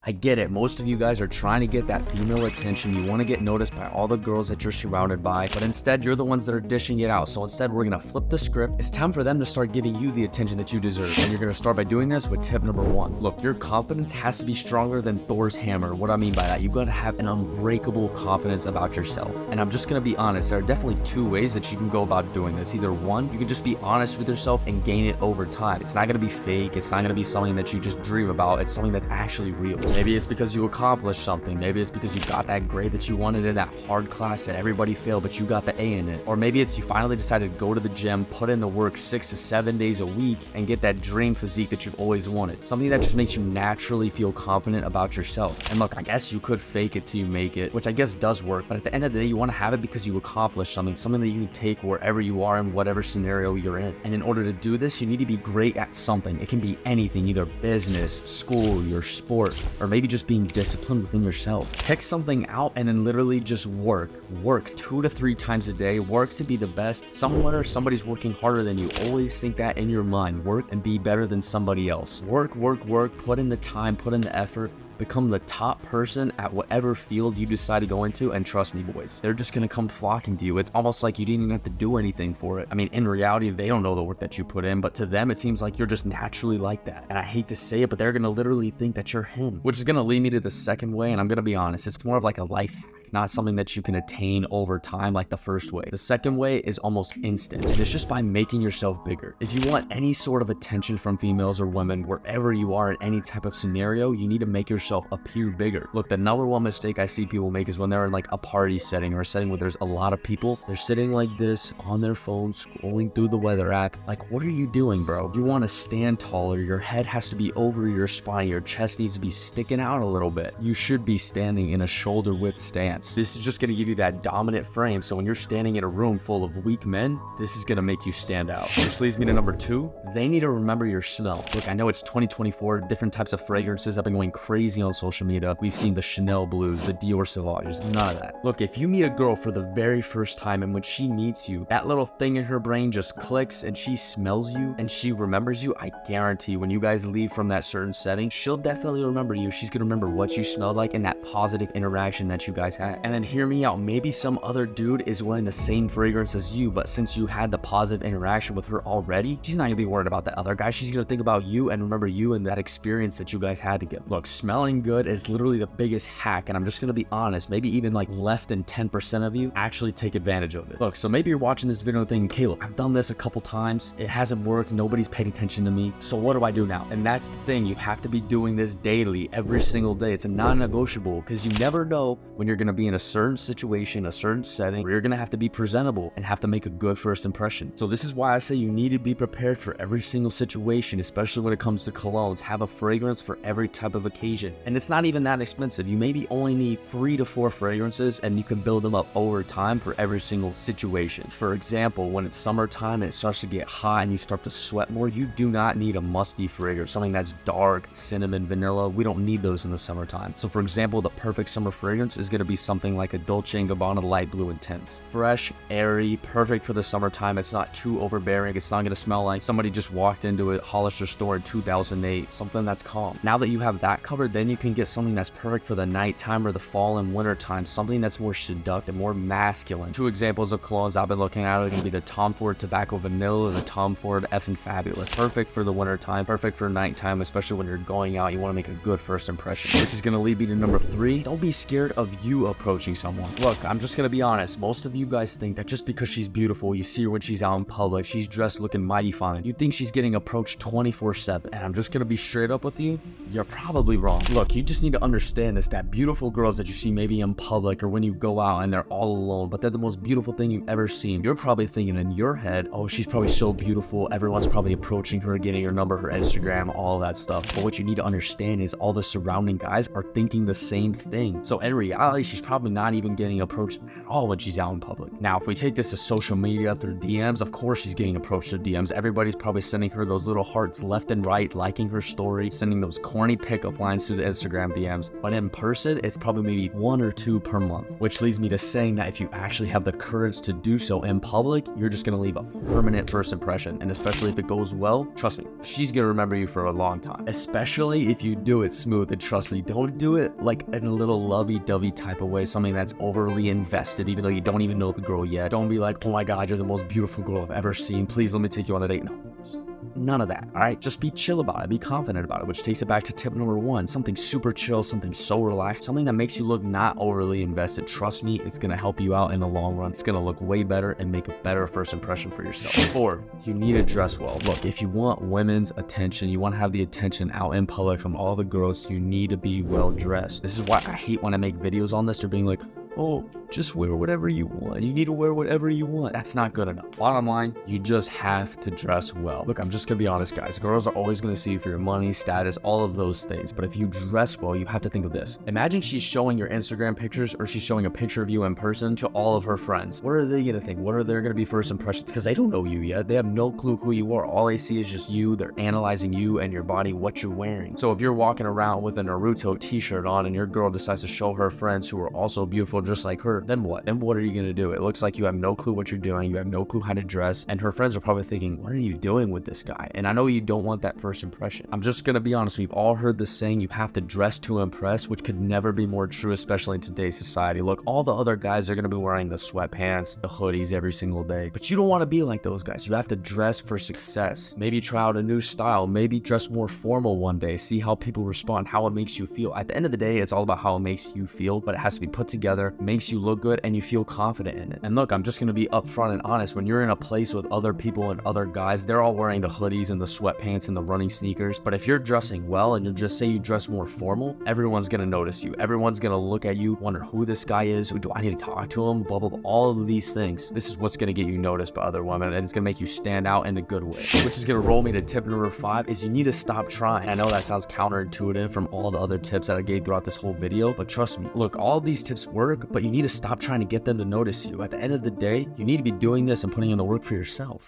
I get it, most of you guys are trying to get that female attention. You want to get noticed by all the girls that you're surrounded by, but instead you're the ones that are dishing it out. So instead we're gonna flip the script. It's time for them to start giving you the attention that you deserve. And you're gonna start by doing this with tip number 1. Look, your confidence has to be stronger than Thor's hammer. What I mean by that, you gotta have an unbreakable confidence about yourself. And I'm just gonna be honest, there are definitely 2 ways that you can go about doing this. Either 1, you can just be honest with yourself and gain it over time. It's not gonna be fake. It's not gonna be something that you just dream about. It's something that's actually real. Maybe it's because you accomplished something. Maybe it's because you got that grade that you wanted in that hard class that everybody failed, but you got the A in it. Or maybe it's you finally decided to go to the gym, put in the work 6 to 7 days a week, and get that dream physique that you've always wanted. Something that just makes you naturally feel confident about yourself. And look, I guess you could fake it till you make it, which I guess does work, but at the end of the day, you want to have it because you accomplished something that you can take wherever you are in whatever scenario you're in. And in order to do this, you need to be great at something. It can be anything, either business, school, your sport, or maybe just being disciplined within yourself. Pick something out and then literally just work 2 to 3 times a day. Work to be the best. Somewhere somebody's working harder than you. Always think that in your mind. Work and be better than somebody else. Work, put in the time, put in the effort. Become the top person at whatever field you decide to go into, and trust me, boys, they're just gonna come flocking to you. It's almost like you didn't even have to do anything for it. I mean, in reality, they don't know the work that you put in, but to them, it seems like you're just naturally like that. And I hate to say it, but they're gonna literally think that you're him, which is gonna lead me to the second way, and I'm gonna be honest, it's more of like a life hack, not something that you can attain over time like the first way. The second way is almost instant, and it's just by making yourself bigger. If you want any sort of attention from females or women, wherever you are in any type of scenario, you need to make yourself appear bigger. Look, the number 1 mistake I see people make is when they're in like a party setting or a setting where there's a lot of people. They're sitting like this on their phone, scrolling through the weather app. Like, what are you doing, bro? You want to stand taller. Your head has to be over your spine. Your chest needs to be sticking out a little bit. You should be standing in a shoulder width stance. This is just going to give you that dominant frame, so when you're standing in a room full of weak men, this is going to make you stand out. Which leads me to number 2. They need to remember your smell. Look, I know it's 2024, different types of fragrances have been going crazy on social media. We've seen the Chanel Blues, the Dior Sauvages, none of that. Look, if you meet a girl for the very first time and when she meets you, that little thing in her brain just clicks and she smells you and she remembers you, I guarantee when you guys leave from that certain setting, she'll definitely remember you. She's going to remember what you smelled like and that positive interaction that you guys had. And then hear me out, maybe some other dude is wearing the same fragrance as you, but since you had the positive interaction with her already, she's not gonna be worried about the other guy. She's gonna think about you and remember you and that experience that you guys had together. Look, smelling good is literally the biggest hack, and I'm just gonna be honest, maybe even like less than 10% of you actually take advantage of it. Look, so maybe you're watching this video thinking, Caleb, I've done this a couple times, it hasn't worked, nobody's paid attention to me, so what do I do now? And that's the thing, you have to be doing this daily, every single day. It's a non-negotiable, because you never know when you're gonna be in a certain situation, a certain setting where you're gonna have to be presentable and have to make a good first impression. So this is why I say you need to be prepared for every single situation, especially when it comes to colognes. Have a fragrance for every type of occasion. And it's not even that expensive. You maybe only need 3 to 4 fragrances and you can build them up over time for every single situation. For example, when it's summertime and it starts to get hot and you start to sweat more, you do not need a musty fragrance, something that's dark, cinnamon, vanilla. We don't need those in the summertime. So for example, the perfect summer fragrance is gonna be something like a Dolce & Gabbana Light Blue Intense. Fresh, airy, perfect for the summertime. It's not too overbearing. It's not going to smell like somebody just walked into a Hollister store in 2008. Something that's calm. Now that you have that covered, then you can get something that's perfect for the nighttime or the fall and winter time. Something that's more seductive, more masculine. 2 examples of colognes I've been looking at are going to be the Tom Ford Tobacco Vanilla and the Tom Ford Effin' Fabulous. Perfect for the winter time, perfect for nighttime, especially when you're going out. You want to make a good first impression. Which is going to lead me to number 3. Don't be scared of you approaching someone. Look, I'm just gonna be honest, most of you guys think that just because she's beautiful, you see her when she's out in public, she's dressed looking mighty fine, you think she's getting approached 24/7, and I'm just gonna be straight up with you, you're probably wrong. Look, you just need to understand this, that beautiful girls that you see maybe in public or when you go out and they're all alone, but they're the most beautiful thing you've ever seen. You're probably thinking in your head, oh, she's probably so beautiful, everyone's probably approaching her, getting her number, her Instagram, all that stuff. But what you need to understand is all the surrounding guys are thinking the same thing. So in reality, she's probably not even getting approached at all when she's out in public. Now, if we take this to social media through DMs, of course she's getting approached through DMs. Everybody's probably sending her those little hearts left and right, liking her story, sending those corny pickup lines through the Instagram DMs. But in person, it's probably maybe 1 or 2 per month, which leads me to saying that if you actually have the courage to do so in public, you're just gonna leave a permanent first impression. And especially if it goes well, trust me, she's gonna remember you for a long time. Especially if you do it smooth. And trust me, don't do it like in a little lovey-dovey type of way, something that's overly invested, even though you don't even know the girl yet. Don't be like, oh my God, you're the most beautiful girl I've ever seen. Please let me take you on a date. No. None of that, all right? Just be chill about it, be confident about it, which takes it back to tip number 1, something super chill, something so relaxed, something that makes you look not overly invested. Trust me, it's gonna help you out in the long run. It's gonna look way better and make a better first impression for yourself. 4, you need to dress well. Look, if you want women's attention, you wanna have the attention out in public from all the girls, you need to be well dressed. This is why I hate when I make videos on this. They're being like, oh, just wear whatever you want. You need to wear whatever you want. That's not good enough. Bottom line, you just have to dress well. Look, I'm just gonna be honest, guys. Girls are always gonna see you for your money, status, all of those things. But if you dress well, you have to think of this. Imagine she's showing your Instagram pictures or she's showing a picture of you in person to all of her friends. What are they gonna think? What are their gonna be first impressions? Because they don't know you yet. They have no clue who you are. All they see is just you. They're analyzing you and your body, what you're wearing. So if you're walking around with a Naruto t-shirt on and your girl decides to show her friends who are also beautiful just like her, then what? Then what are you gonna do? It looks like you have no clue what you're doing. You have no clue how to dress. And her friends are probably thinking, what are you doing with this guy? And I know you don't want that first impression. I'm just gonna be honest. We've all heard this saying, you have to dress to impress, which could never be more true, especially in today's society. Look, all the other guys are gonna be wearing the sweatpants, the hoodies every single day. But you don't wanna be like those guys. You have to dress for success. Maybe try out a new style. Maybe dress more formal one day. See how people respond, how it makes you feel. At the end of the day, it's all about how it makes you feel, but it has to be put together, makes you look good, and you feel confident in it. And look, I'm just gonna be upfront and honest. When you're in a place with other people and other guys, they're all wearing the hoodies and the sweatpants and the running sneakers. But if you're dressing well and you just say you dress more formal, everyone's gonna notice you. Everyone's gonna look at you, wonder who this guy is. Do I need to talk to him? Blah, blah, blah. All of these things. This is what's gonna get you noticed by other women, and it's gonna make you stand out in a good way. Which is gonna roll me to tip number 5, is you need to stop trying. I know that sounds counterintuitive from all the other tips that I gave throughout this whole video, but trust me, look, all of these tips work, but you need to stop trying to get them to notice you. At the end of the day, you need to be doing this and putting in the work for yourself.